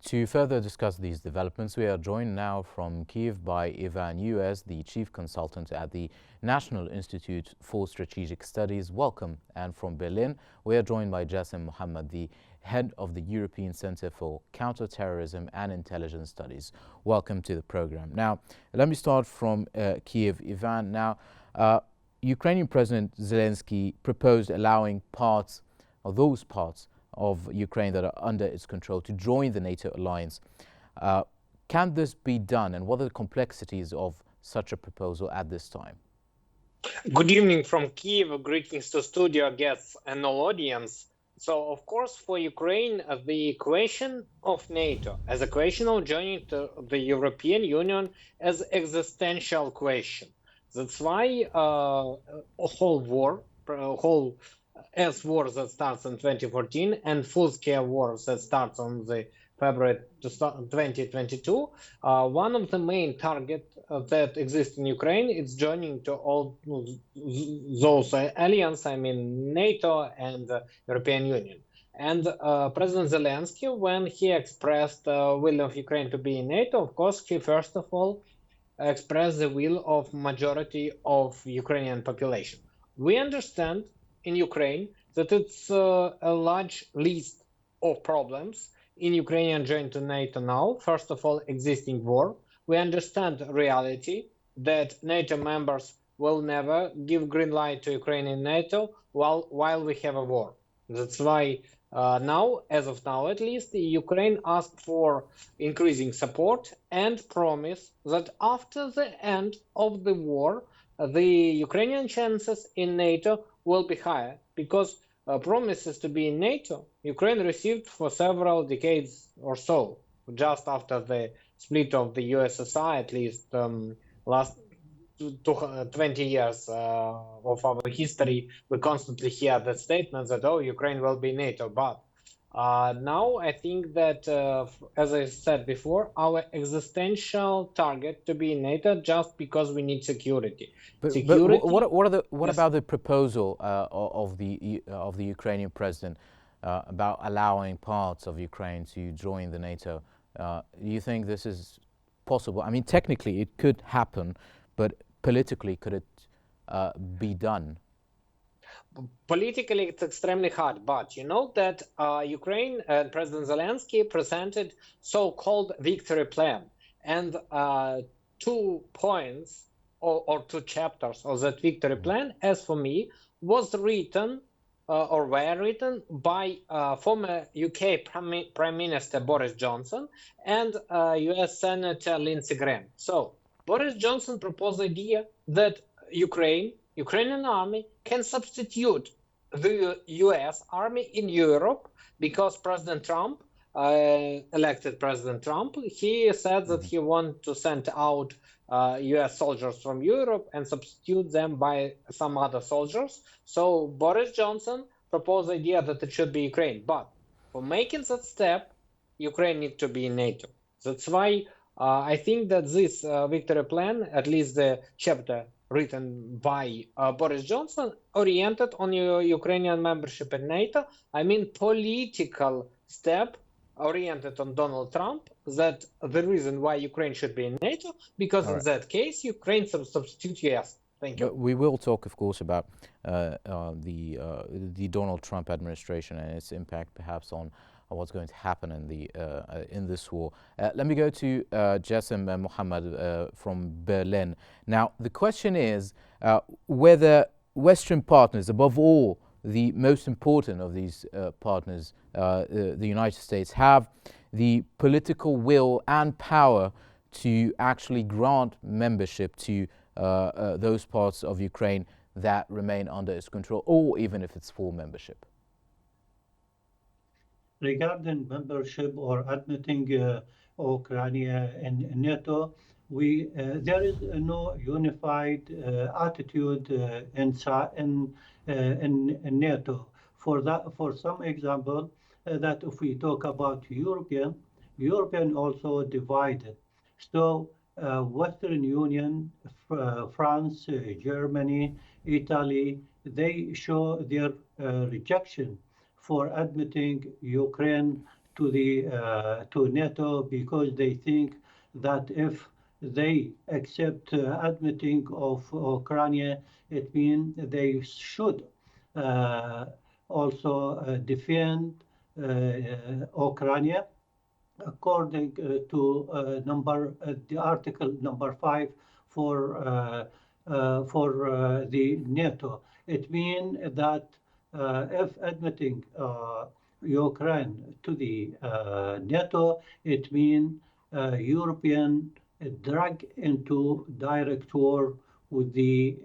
To further discuss these developments, we are joined now from Kyiv by Ivan Qnews, the chief consultant at the National Institute for Strategic Studies. Welcome. And from Berlin, we are joined by Jassim Mohammed, the head of the European Center for Counterterrorism and Intelligence Studies. Welcome to the program. Now, let me start from Kyiv. Ivan, now, Ukrainian President Zelensky proposed allowing those parts of Ukraine that are under its control to join the NATO alliance. Can this be done, and what are the complexities of such a proposal at this time? Good evening from Kyiv. Greetings to studio guests and all audience. So, of course, for Ukraine, the question of NATO as a question of joining to the European Union as existential question. That's why a whole war that starts in 2014 and full-scale war that starts on the February 2022, one of the main targets that exists in Ukraine is joining to all those alliances, I mean NATO and the European Union. And President Zelensky, when he expressed the will of Ukraine to be in NATO, of course, he first of all expressed the will of majority of Ukrainian population. We understand in Ukraine that it's a large list of problems in Ukrainian joining to NATO now. First of all, existing war. We understand reality that NATO members will never give green light to Ukraine in NATO while we have a war. That's why now, as of now at least, Ukraine asked for increasing support and promise that after the end of the war, the Ukrainian chances in NATO will be higher, because promises to be in NATO, Ukraine received for several decades or so. Just after the split of the USSR, at least last 20 years of our history, we constantly hear the statement that, oh, Ukraine will be NATO. But now I think that, as I said before, our existential target to be in NATO just because we need security. But what about the proposal of the Ukrainian president about allowing parts of Ukraine to join the NATO? Do you think this is possible? I mean, technically it could happen, but politically, could it be done? Politically, it's extremely hard, but you know that Ukraine and President Zelensky presented so-called victory plan, and 2 points or 2 chapters of that victory plan, as for me, was written or were written by former UK Prime Minister Boris Johnson and US Senator Lindsey Graham. So Boris Johnson proposed the idea that Ukrainian army can substitute the US army in Europe, because President Trump, elected President Trump, he said that he wants to send out US soldiers from Europe and substitute them by some other soldiers. So Boris Johnson proposed the idea that it should be Ukraine. But for making that step, Ukraine needs to be in NATO. That's why I think that this victory plan, at least the chapter written by Boris Johnson, oriented on Ukrainian membership in NATO. I mean, political step oriented on Donald Trump, that the reason why Ukraine should be in NATO, because in that case, Ukraine substitute US. Thank you. But we will talk, of course, about the Donald Trump administration and its impact, perhaps, on what's going to happen in this war. Let me go to Jassim Mohammed from Berlin. Now, the question is whether Western partners, above all, the most important of these partners, the United States, have the political will and power to actually grant membership to those parts of Ukraine that remain under its control, or even if it's full membership. Regarding membership or admitting Ukraine in NATO, there is no unified attitude in NATO. For some example, that if we talk about European also divided. So Western Union, France, Germany, Italy, they show their rejection for admitting Ukraine to NATO because they think that if they accept admitting of Ukraine, it means they should uh, also defend Ukraine according to the article number 5 for the NATO. It means that if admitting Ukraine to the NATO, it means European drag into direct war with the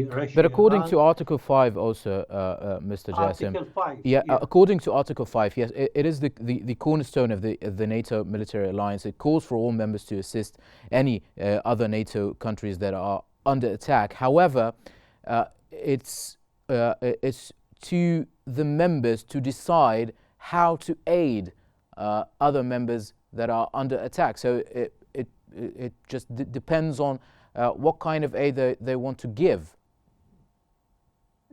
But Russia according and to Article 5 also, Mr. Jassim, Article 5. yeah, Yeah. according to Article 5, yes, it is the cornerstone of the NATO military alliance. It calls for all members to assist any other NATO countries that are under attack. However, it's to the members to decide how to aid other members that are under attack. So it just depends on what kind of aid they want to give.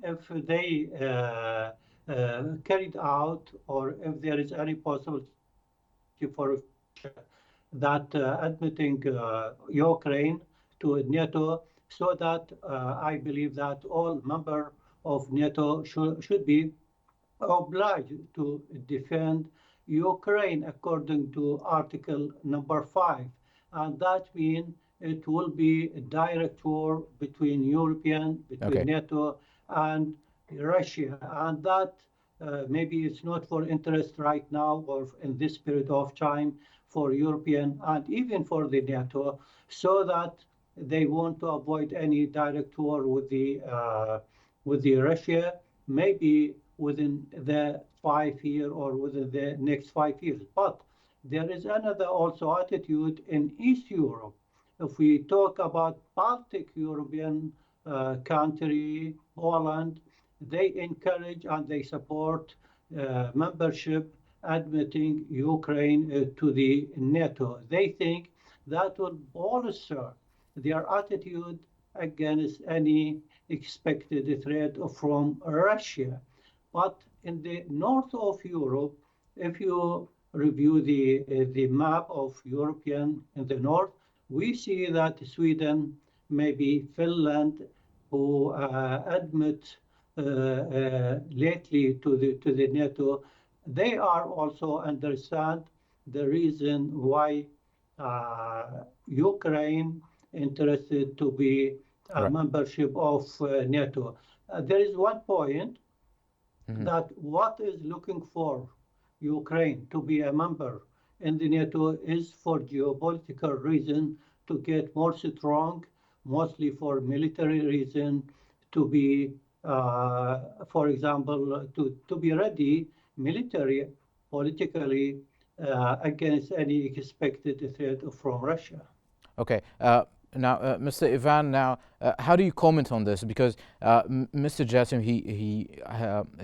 If they carried out, or if there is any possibility for that admitting Ukraine to NATO, so that I believe that all members of NATO should be obliged to defend Ukraine according to Article number 5. And that means it will be a direct war between Okay. NATO and Russia. And that maybe it's not for interest right now or in this period of time for European and even for the NATO, so that they want to avoid any direct war with the Russia, maybe within the 5 year or within the next 5 years. But there is another also attitude in East Europe. If we talk about Baltic European country, Poland, they encourage and they support membership admitting Ukraine to the NATO. They think that will bolster their attitude against any expected threat from Russia. But in the north of Europe, if you review the map of European in the north, we see that Sweden, maybe Finland, who admit lately to the NATO, they are also understand the reason why Ukraine interested to be a Right. membership of NATO. There is one point that what is looking for Ukraine to be a member in the NATO is for geopolitical reason to get more strong, mostly for military reason, to be, for example, to be ready military, politically against any expected threat from Russia. Okay. Now, Mr. Ivan, how do you comment on this? Because Mr. Jassim,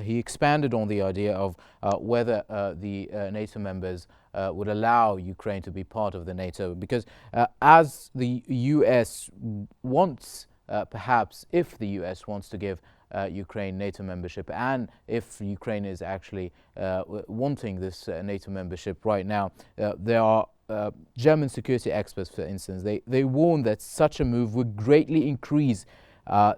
he expanded on the idea of whether the NATO members would allow Ukraine to be part of the NATO. Because as the U.S. wants, perhaps if the U.S. wants to give Ukraine NATO membership, and if Ukraine is actually wanting this NATO membership right now, there are German security experts, for instance, they warn that such a move would greatly increase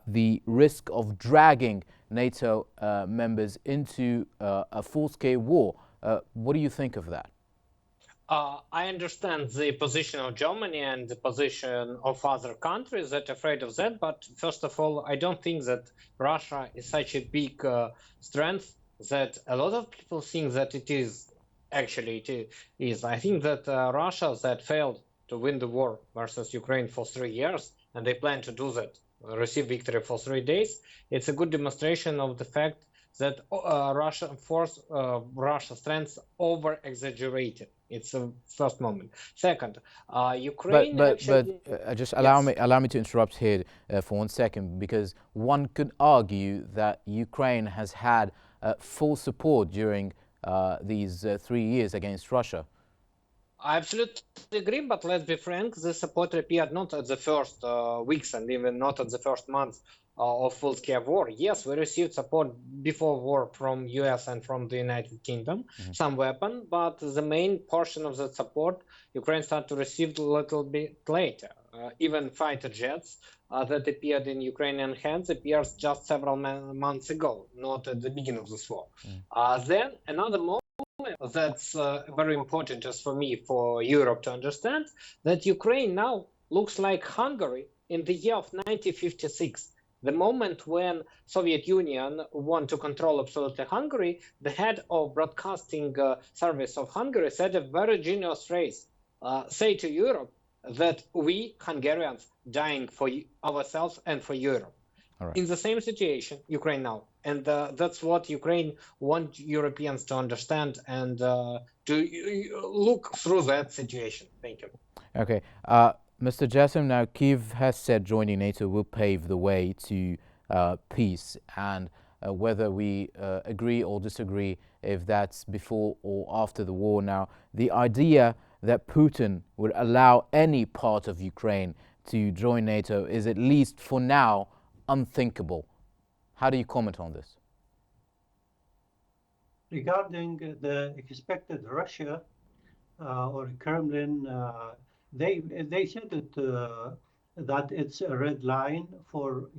the risk of dragging NATO members into a full-scale war. What do you think of that? I understand the position of Germany and the position of other countries that are afraid of that. But first of all, I don't think that Russia is such a big strength that a lot of people think that it is. Actually, it is. I think that Russia that failed to win the war versus Ukraine for 3 years, and they plan to do that, receive victory for 3 days. It's a good demonstration of the fact that Russia's strength over-exaggerated. It's a first moment. Second, Ukraine. But just allow me to interrupt here for 1 second, because one could argue that Ukraine has had full support during these 3 years against Russia. I absolutely agree, but let's be frank, the support appeared not at the first weeks and even not at the first months of full-scale war. Yes, we received support before war from US and from the United Kingdom, some weapon, but the main portion of that support Ukraine started to receive a little bit later. Even fighter jets that appeared in Ukrainian hands appears just several months ago, not at the beginning of this war. Then another moment that's very important just for me, for Europe to understand, that Ukraine now looks like Hungary in the year of 1956. The moment when Soviet Union want to control absolutely Hungary, the head of broadcasting service of Hungary said a very genius phrase, say to Europe that we Hungarians dying for ourselves and for Europe. All right. In the same situation, Ukraine now. And that's what Ukraine want Europeans to understand and to look through that situation. Thank you. Okay. Mr. Jassim, now Kyiv has said joining NATO will pave the way to peace, and whether we agree or disagree if that's before or after the war now, the idea that Putin would allow any part of Ukraine to join NATO is, at least for now, unthinkable. How do you comment on this? Regarding the expected Russia or Kremlin, they said that it's a red line for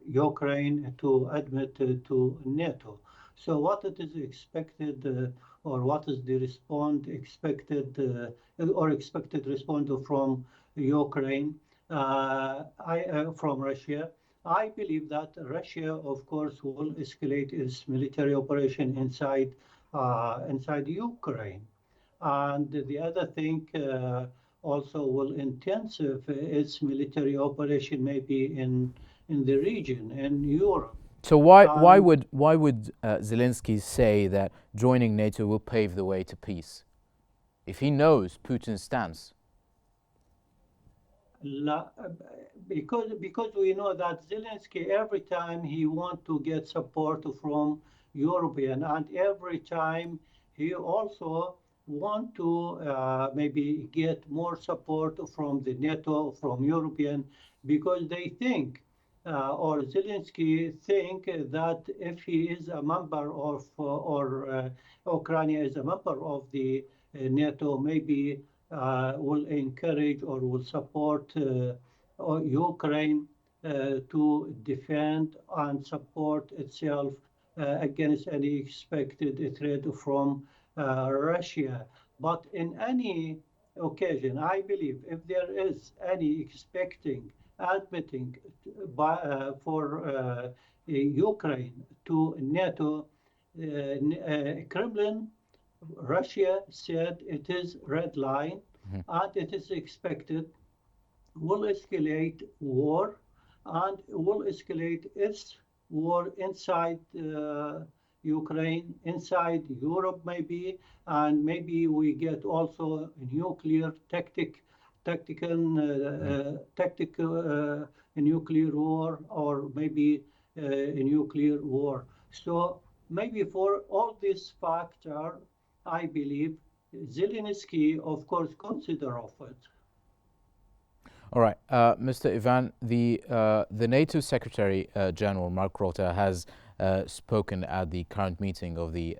Ukraine to admit to NATO. So what it is expected, or what is the expected response from Ukraine, from Russia? I believe that Russia, of course, will escalate its military operation inside Ukraine, and the other thing also will intensify its military operation, maybe in the region, in Europe. So why would Zelensky say that joining NATO will pave the way to peace, if he knows Putin's stance? Because we know that Zelensky, every time he wants to get support from European, and every time he also want to maybe get more support from the NATO, from European, because they think, or Zelensky think that if he is a member of, or Ukraine is a member of the NATO, maybe will encourage or will support Ukraine to defend and support itself against any expected threat from Russia. But in any occasion, I believe if there is any admitting for Ukraine to NATO, Kremlin, Russia said it is red line, and it is expected will escalate war, and will escalate its war inside Ukraine, inside Europe maybe, and maybe we get also nuclear tactical nuclear war, or maybe a nuclear war. So maybe for all these factors, I believe Zelensky, of course, consider of it. All right, Mr. Ivan, the NATO Secretary General Mark Rutte has spoken at the current meeting of the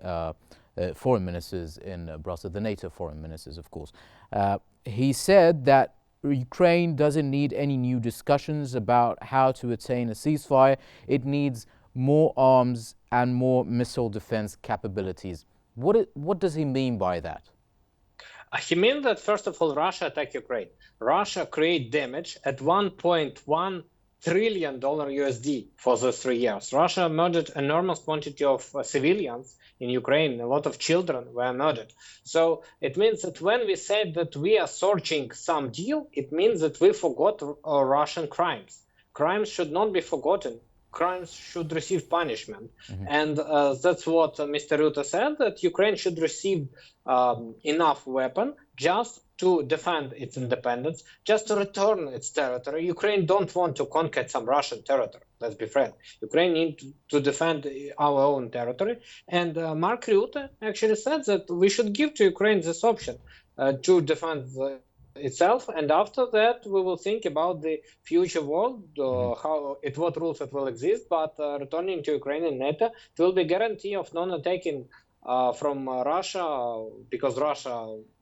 foreign ministers in Brussels, the NATO foreign ministers, of course. He said that Ukraine doesn't need any new discussions about how to attain a ceasefire. It needs more arms and more missile defense capabilities. What does he mean by that? He means that, first of all, Russia attacked Ukraine. Russia created damage at $1.1 trillion USD for those 3 years. Russia murdered enormous quantity of civilians in Ukraine. A lot of children were murdered. So it means that when we said that we are searching some deal, it means that we forgot Russian crimes. Crimes should not be forgotten. Crimes should receive punishment. And that's what Mr. Rutte said, that Ukraine should receive enough weapon just to defend its independence, just to return its territory. Ukraine don't want to conquer some Russian territory, let's be frank. Ukraine needs to defend our own territory. And Mark Rutte actually said that we should give to Ukraine this option to defend itself, and after that we will think about the future world, what rules it will exist. But returning to Ukraine and NATO, it will be guarantee of non-attacking from Russia, because Russia,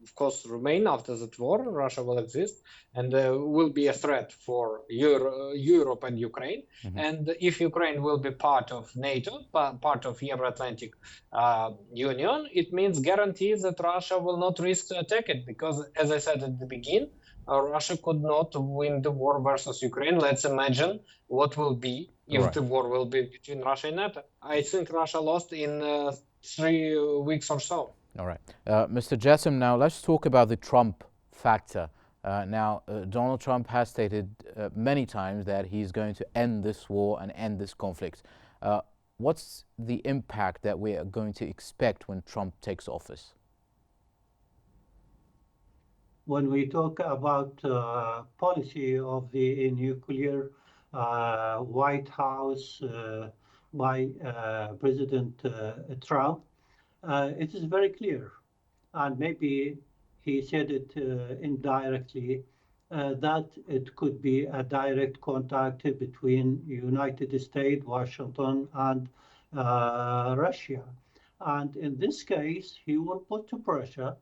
of course, remain after that war. Russia will exist and will be a threat for Europe and Ukraine. And if Ukraine will be part of NATO, part of Euro-Atlantic Union, it means guarantees that Russia will not risk to attack it, because, as I said at the beginning, Russia could not win the war versus Ukraine. Let's imagine what will be if the war will be between Russia and NATO. I think Russia lost in 3 weeks or so. All right. Mr. Jessim, now let's talk about the Trump factor. Donald Trump has stated many times that he's going to end this war and end this conflict. What's the impact that we are going to expect when Trump takes office? When we talk about policy of the nuclear White House by President Trump, it is very clear, and maybe he said it indirectly, that it could be a direct contact between United States, Washington, and Russia. And in this case, he will put pressure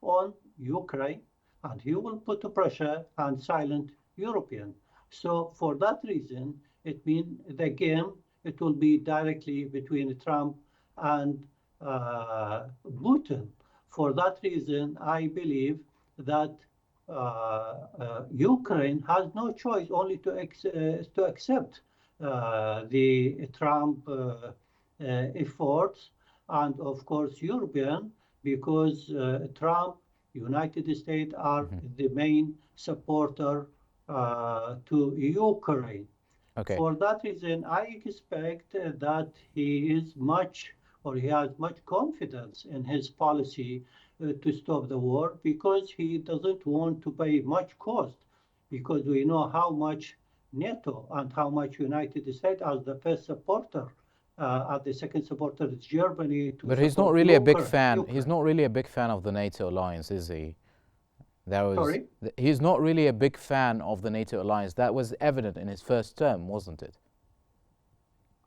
on Ukraine, and he will put pressure on silent European. So for that reason, it means the game, it will be directly between Trump and Putin. For that reason, I believe that Ukraine has no choice only to accept the Trump efforts, and of course European, because Trump, United States are the main supporter to Ukraine. Okay. For that reason, I expect that he has much confidence in his policy to stop the war, because he doesn't want to pay much cost, because we know how much NATO and how much United States as the first supporter, and the second supporter is Germany. But he's not really a big fan. He's not really a big fan of the NATO alliance, is he? Sorry? He's not really a big fan of the NATO alliance. That was evident in his first term, wasn't it?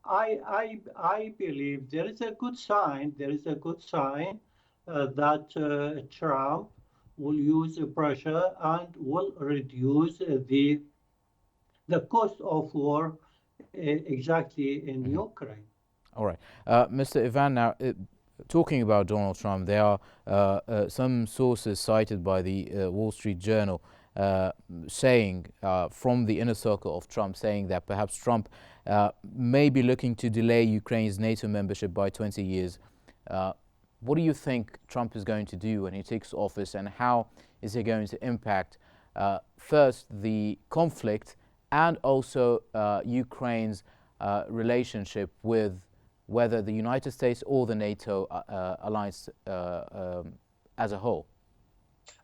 I believe there is a good sign. There is a good sign that Trump will use pressure and will reduce the cost of war exactly in Ukraine. All right, Mr. Ivan. Now, talking about Donald Trump, there are some sources cited by the Wall Street Journal saying, from the inner circle of Trump, saying that perhaps Trump may be looking to delay Ukraine's NATO membership by 20 years. What do you think Trump is going to do when he takes office, and how is he going to impact first the conflict and also Ukraine's relationship with whether the United States or the NATO alliance as a whole?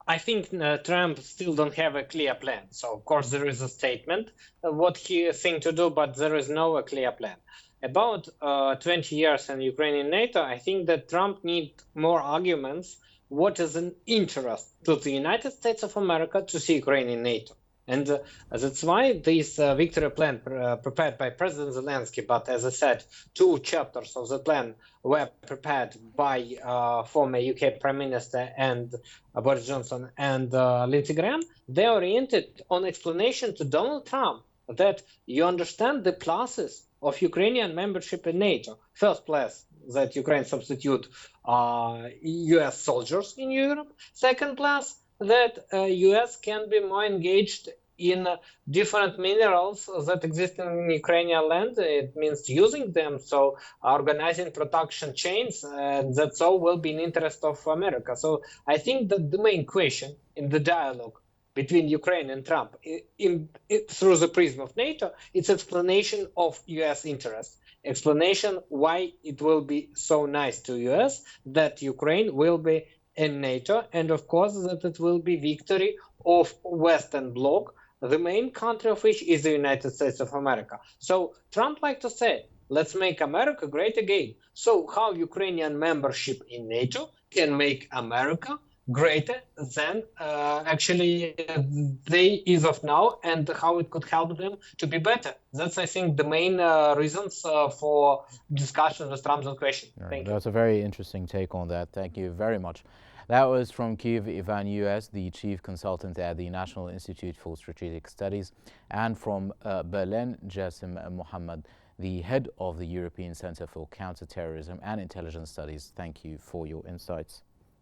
I think Trump still don't have a clear plan. So, of course, there is a statement of what he thinks to do, but there is no clear plan. About 20 years in Ukraine and NATO, I think that Trump needs more arguments what is an interest to the United States of America to see Ukraine in NATO. And that's why this victory plan prepared by President Zelensky, but as I said, 2 chapters of the plan were prepared by former UK Prime Minister and Boris Johnson and Lindsey Graham. They are oriented on explanation to Donald Trump that you understand the pluses of Ukrainian membership in NATO. First plus, that Ukraine substitute US soldiers in Europe. Second plus, that US can be more engaged in different minerals that exist in Ukrainian land. It means using them, so organizing production chains, that's all will be in interest of America. So I think that the main question in the dialogue between Ukraine and Trump through the prism of NATO, it's explanation of US interest, explanation why it will be so nice to US that Ukraine will be in NATO, and of course that it will be victory of Western Bloc, the main country of which is the United States of America. So Trump likes to say, let's make America great again. So how Ukrainian membership in NATO can make America greater than actually they is of now, and how it could help them to be better. That's, I think, the main reasons for discussion with Trump's question. Thank you. That's a very interesting take on that. Thank you very much. That was from Kyiv, Ivan US, the chief consultant at the National Institute for Strategic Studies, and from Berlin, Jassim Mohammed, the head of the European Center for Counterterrorism and Intelligence Studies. Thank you for your insights.